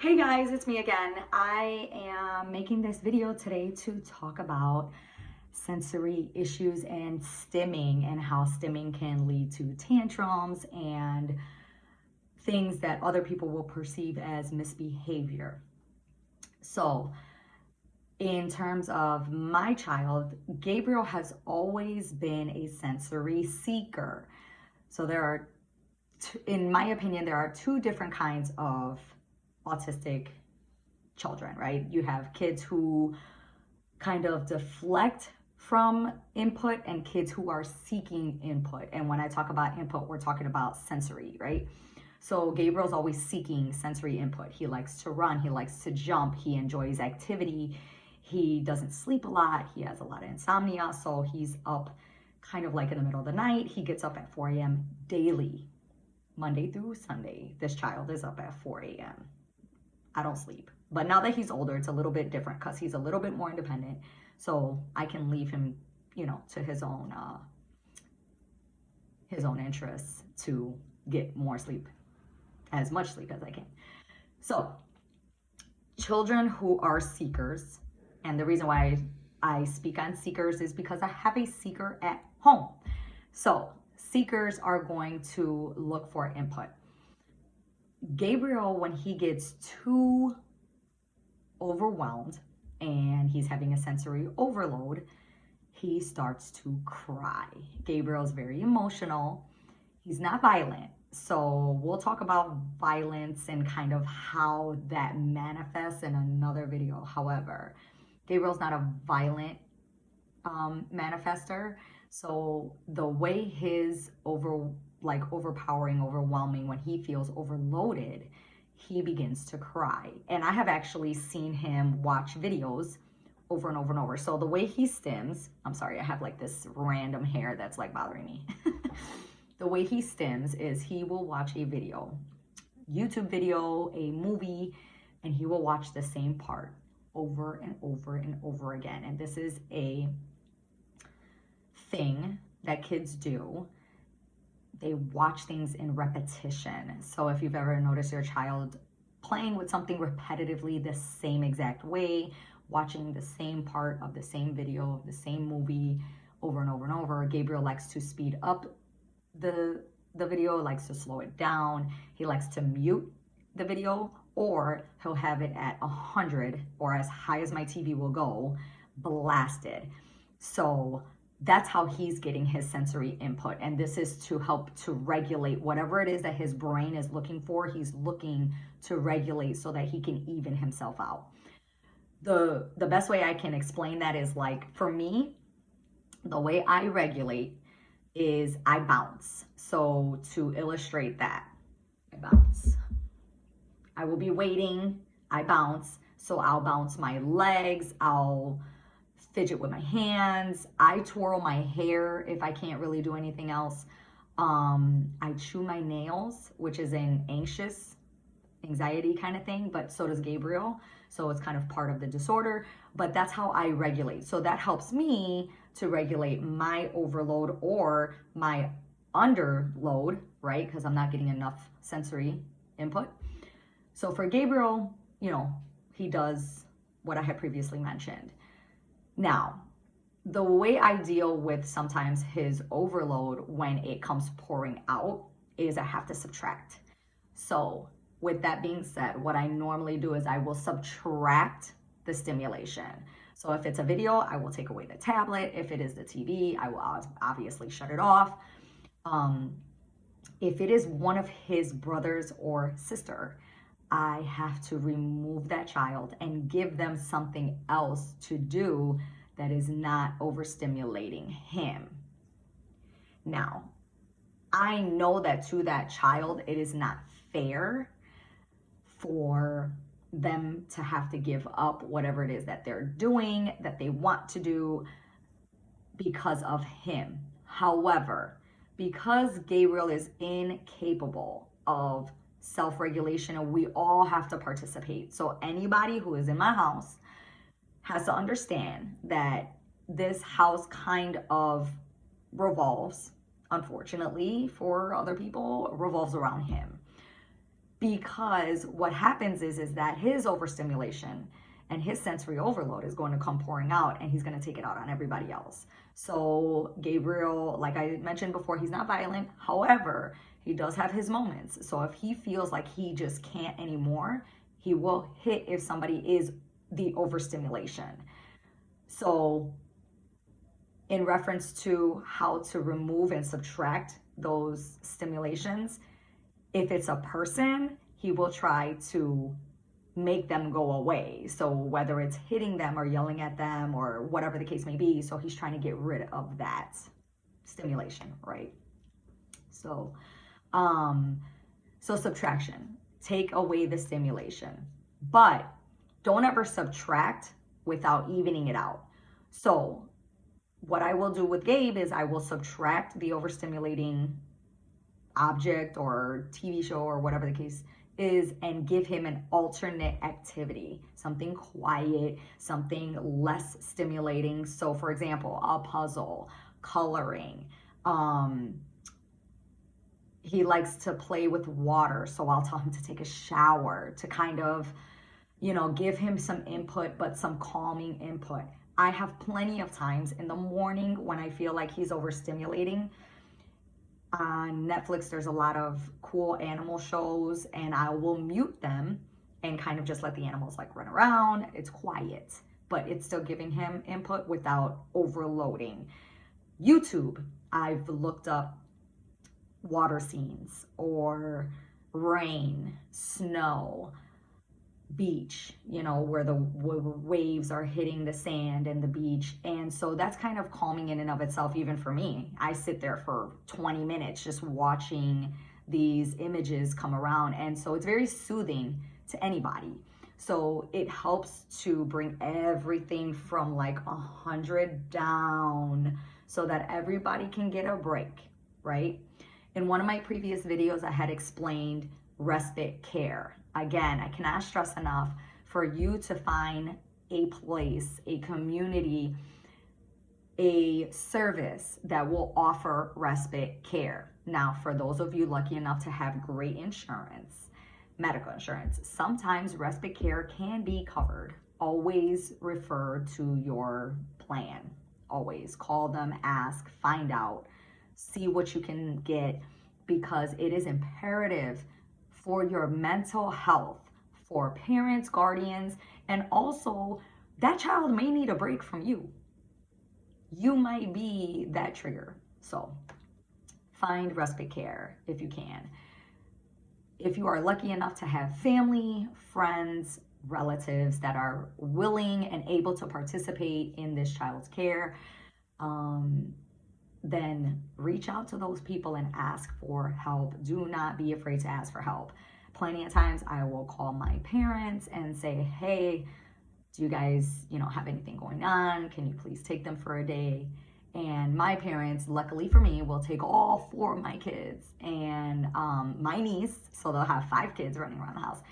Hey guys, it's me again. I am making this video today to talk about sensory issues and stimming and how stimming can lead to tantrums and things that other people will perceive as misbehavior. So, in terms of my child, Gabriel has always been a sensory seeker. So there are, in my opinion, there are two different kinds of autistic children, right? You have kids who kind of deflect from input and kids who are seeking input. And when I talk about input, we're talking about sensory, right? So Gabriel's always seeking sensory input. He likes to run, he likes to jump, he enjoys activity. He doesn't sleep a lot. He has a lot of insomnia. So he's up kind of like in the middle of the night. He gets up at 4 a.m. daily, Monday through Sunday. This child is up at 4 a.m. I don't sleep. But now that he's older, it's a little bit different because he's a little bit more independent. So I can leave him, to his own interests to get more sleep, as much sleep as I can. So children who are seekers, and the reason why I speak on seekers is because I have a seeker at home. So seekers are going to look for input. Gabriel, when he gets too overwhelmed and he's having a sensory overload, he starts to cry. Gabriel's very emotional. He's not violent. So we'll talk about violence and kind of how that manifests in another video. However, Gabriel's not a violent manifester. So the way his overpowering, overwhelming, when he feels overloaded, he begins to cry. And I have actually seen him watch videos over and over and over. So the way he stims, I'm sorry, I have like this random hair that's like bothering me. The way he stims is he will watch a video, YouTube video, a movie, and he will watch the same part over and over and over again. And this is a thing that kids do. They watch things in repetition. So if you've ever noticed your child playing with something repetitively the same exact way, watching the same part of the same video, the same movie over and over and over, Gabriel likes to speed up the video, likes to slow it down. He likes to mute the video, or he'll have it at 100 or as high as my TV will go, blasted. So that's how he's getting his sensory input. And this is to help to regulate whatever it is that his brain is looking for. He's looking to regulate so that he can even himself out. The best way I can explain that is, like, for me, the way I regulate is I bounce. So to illustrate that, I bounce. I will be waiting, I bounce. So I'll bounce my legs, I'll fidget with my hands, I twirl my hair if I can't really do anything else. I chew my nails, which is an anxiety kind of thing, but so does Gabriel. So it's kind of part of the disorder, but that's how I regulate. So that helps me to regulate my overload or my underload, right? Because I'm not getting enough sensory input. So for Gabriel, he does what I had previously mentioned. Now, the way I deal with sometimes his overload when it comes pouring out is I have to subtract. So with that being said, what I normally do is I will subtract the stimulation. So if it's a video, I will take away the tablet. If it is the TV, I will obviously shut it off. If it is one of his brothers or sister, I have to remove that child and give them something else to do that is not overstimulating him. Now, I know that to that child, it is not fair for them to have to give up whatever it is that they're doing, that they want to do because of him. However, because Gabriel is incapable of self-regulation and we all have to participate. So anybody who is in my house has to understand that this house kind of revolves, unfortunately for other people, revolves around him. because what happens is that his overstimulation and his sensory overload is going to come pouring out, and he's going to take it out on everybody else. So Gabriel, like I mentioned before, he's not violent. However, he does have his moments. So if he feels like he just can't anymore, he will hit if somebody is the overstimulation. So in reference to how to remove and subtract those stimulations, if it's a person, he will try to make them go away. So whether it's hitting them or yelling at them or whatever the case may be, so he's trying to get rid of that stimulation, right? So subtraction, take away the stimulation, but don't ever subtract without evening it out. So what I will do with Gabe is I will subtract the overstimulating object or TV show or whatever the case is, and give him an alternate activity, something quiet, something less stimulating. So for example, a puzzle, coloring. He likes to play with water, so I'll tell him to take a shower to kind of, give him some input, but some calming input. I have plenty of times in the morning when I feel like he's overstimulating. On Netflix, there's a lot of cool animal shows, and I will mute them and kind of just let the animals like run around. It's quiet, but it's still giving him input without overloading. YouTube, I've looked up water scenes or rain, snow, beach, where the waves are hitting the sand and the beach. And so that's kind of calming in and of itself, even for me. I sit there for 20 minutes just watching these images come around. And so it's very soothing to anybody. So it helps to bring everything from like 100 down so that everybody can get a break, right? In one of my previous videos, I had explained respite care. Again, I cannot stress enough for you to find a place, a community, a service that will offer respite care. Now, for those of you lucky enough to have great insurance, medical insurance, sometimes respite care can be covered. Always refer to your plan. Always call them, ask, find out, see what you can get, because it is imperative for your mental health, for parents, guardians, and also that child may need a break from you. You might be that trigger. So find respite care if you can. If you are lucky enough to have family, friends, relatives that are willing and able to participate in this child's care, then reach out to those people and ask for help. Do not be afraid to ask for help. Plenty of times I will call my parents and say, hey, do you guys, have anything going on? Can you please take them for a day? And my parents, luckily for me, will take all 4 of my kids and my niece, so they'll have 5 kids running around the house,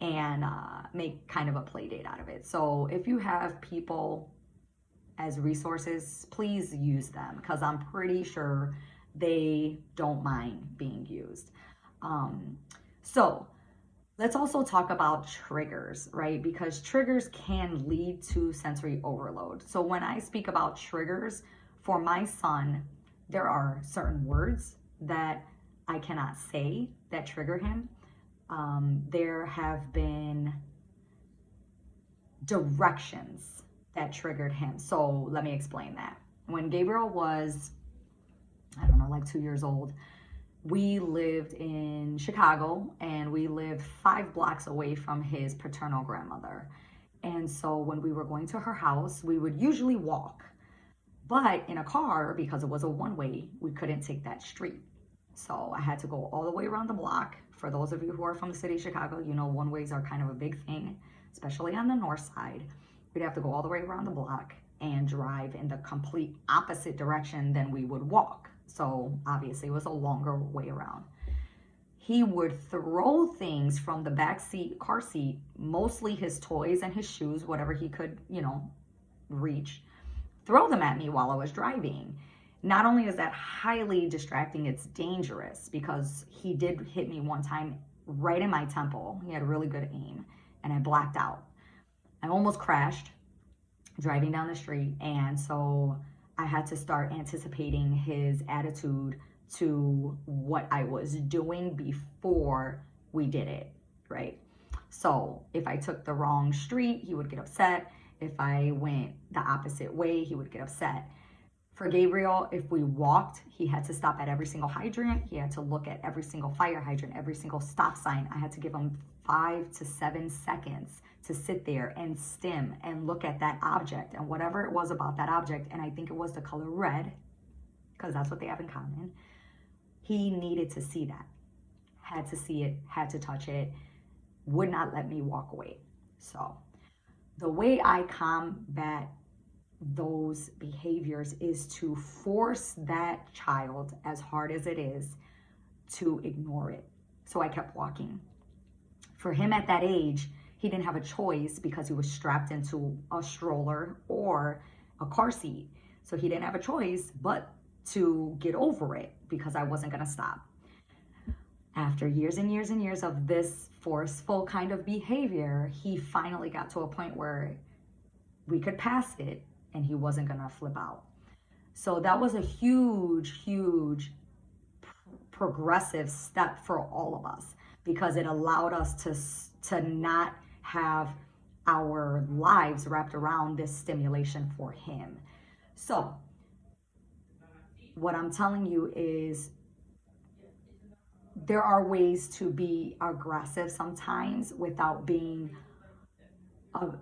and make kind of a play date out of it. So if you have people as resources, please use them, because I'm pretty sure they don't mind being used. So let's also talk about triggers, right? Because triggers can lead to sensory overload. So when I speak about triggers for my son, there are certain words that I cannot say that trigger him. There have been directions that triggered him. So let me explain that. When Gabriel was, like 2 years old, we lived in Chicago, and we lived 5 blocks away from his paternal grandmother. And so when we were going to her house, we would usually walk. But in a car, because it was a one-way, we couldn't take that street. So I had to go all the way around the block. For those of you who are from the city of Chicago, one-ways are kind of a big thing, especially on the north side. We'd have to go all the way around the block and drive in the complete opposite direction than we would walk. So obviously it was a longer way around. He would throw things from the back seat, car seat, mostly his toys and his shoes, whatever he could, reach, throw them at me while I was driving. Not only is that highly distracting, it's dangerous, because he did hit me one time right in my temple. He had really good aim, and I blacked out. I almost crashed driving down the street, and so I had to start anticipating his attitude to what I was doing before we did it, right? So if I took the wrong street, he would get upset. If I went the opposite way, he would get upset. For Gabriel, if we walked, he had to stop at every single hydrant. He had to look at every single fire hydrant, every single stop sign. I had to give him 5 to 7 seconds to sit there and stim and look at that object and whatever it was about that object. And I think it was the color red, because that's what they have in common. He needed to see that, had to see it, had to touch it, would not let me walk away. So the way I combat those behaviors is to force that child, as hard as it is, to ignore it. So I kept walking. For him at that age, he didn't have a choice because he was strapped into a stroller or a car seat. So he didn't have a choice but to get over it because I wasn't going to stop. After years and years and years of this forceful kind of behavior, he finally got to a point where we could pass it and he wasn't going to flip out. So that was a huge, huge progressive step for all of us, because it allowed us to not have our lives wrapped around this stimulation for him. So what I'm telling you is there are ways to be aggressive sometimes without being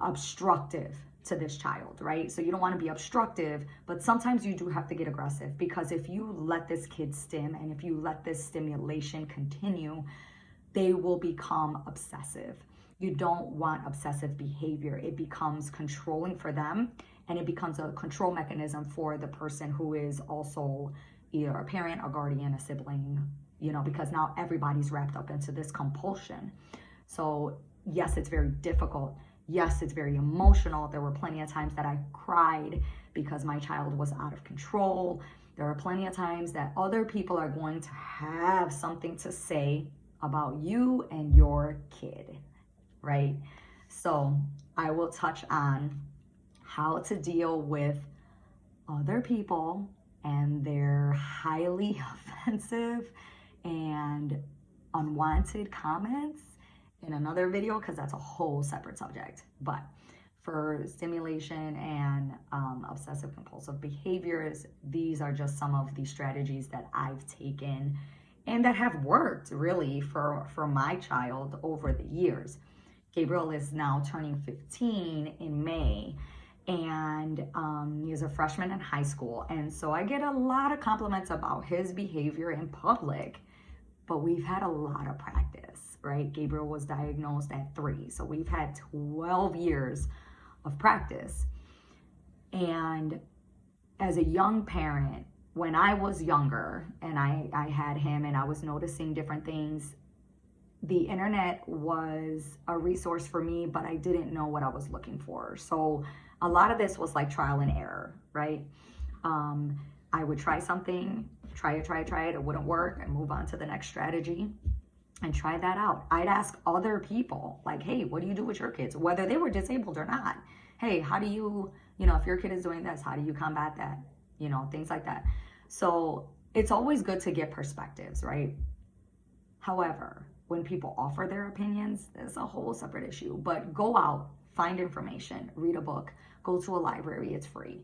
obstructive to this child, right? So you don't want to be obstructive, but sometimes you do have to get aggressive, because if you let this kid stim and if you let this stimulation continue, they will become obsessive. You don't want obsessive behavior. It becomes controlling for them, and it becomes a control mechanism for the person who is also either a parent, a guardian, a sibling, because now everybody's wrapped up into this compulsion. So yes, it's very difficult. Yes, it's very emotional. There were plenty of times that I cried because my child was out of control. There are plenty of times that other people are going to have something to say about you and your kid, right? So I will touch on how to deal with other people and their highly offensive and unwanted comments in another video, because that's a whole separate subject. But for stimulation and obsessive compulsive behaviors, these are just some of the strategies that I've taken and that have worked really for my child over the years. Gabriel is now turning 15 in May, and he's a freshman in high school. And so I get a lot of compliments about his behavior in public, but we've had a lot of practice, right? Gabriel was diagnosed at 3, so we've had 12 years of practice. And as a young parent, when I was younger and I had him and I was noticing different things, the internet was a resource for me, but I didn't know what I was looking for. So a lot of this was like trial and error, right? I would try something, try it, it wouldn't work, and move on to the next strategy and try that out. I'd ask other people, like, hey, what do you do with your kids? Whether they were disabled or not. Hey, how do you, if your kid is doing this, how do you combat that? Things like that. So it's always good to get perspectives, right? However, when people offer their opinions, it's a whole separate issue. But go out, find information, read a book, go to a library, it's free.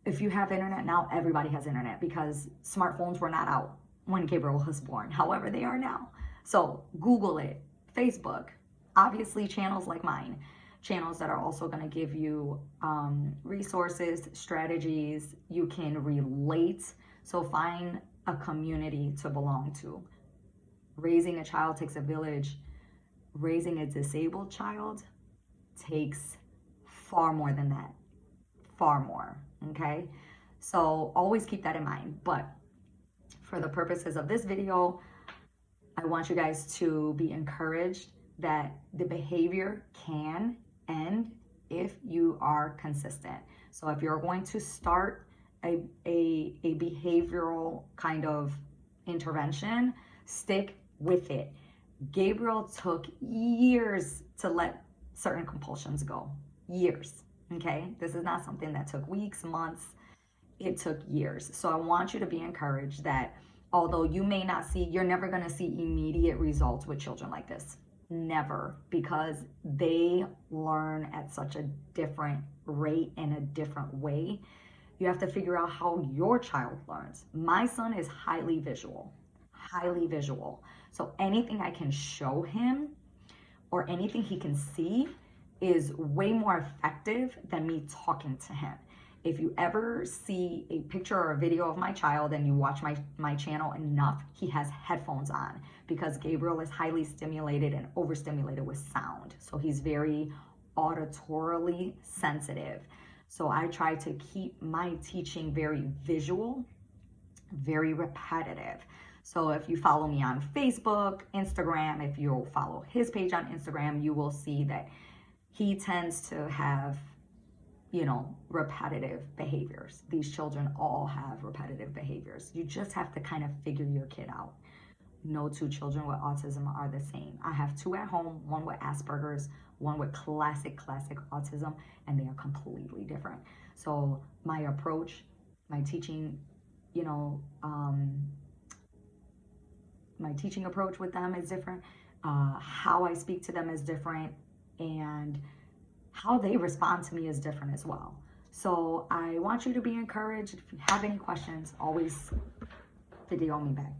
If you have internet now, everybody has internet, because smartphones were not out when Gabriel was born. However, they are now. So Google it, Facebook, obviously channels like mine, channels that are also going to give you resources, strategies. You can relate. So find a community to belong to. Raising a child takes a village. Raising a disabled child takes far more than that. Far more. Okay? So always keep that in mind. But for the purposes of this video, I want you guys to be encouraged that the behavior can end if you are consistent. So if you're going to start a behavioral kind of intervention, stick with it. Gabriel took years to let certain compulsions go. Years. Okay? This is not something that took weeks, months. It took years. So I want you to be encouraged that although you may not see, you're never going to see immediate results with children like this. Never, because they learn at such a different rate in a different way. You have to figure out how your child learns. My son is highly visual, highly visual. So anything I can show him or anything he can see is way more effective than me talking to him. If you ever see a picture or a video of my child and you watch my channel enough, he has headphones on because Gabriel is highly stimulated and overstimulated with sound. So he's very auditorily sensitive. So I try to keep my teaching very visual, very repetitive. So if you follow me on Facebook, Instagram, if you follow his page on Instagram, you will see that he tends to have, repetitive behaviors. These children all have repetitive behaviors. You just have to kind of figure your kid out. No two children with autism are the same. I have two at home, one with Asperger's, one with classic autism, and they are completely different. So my approach, my teaching, my teaching approach with them is different. How I speak to them is different, and how they respond to me is different as well. So I want you to be encouraged. If you have any questions, always video me back.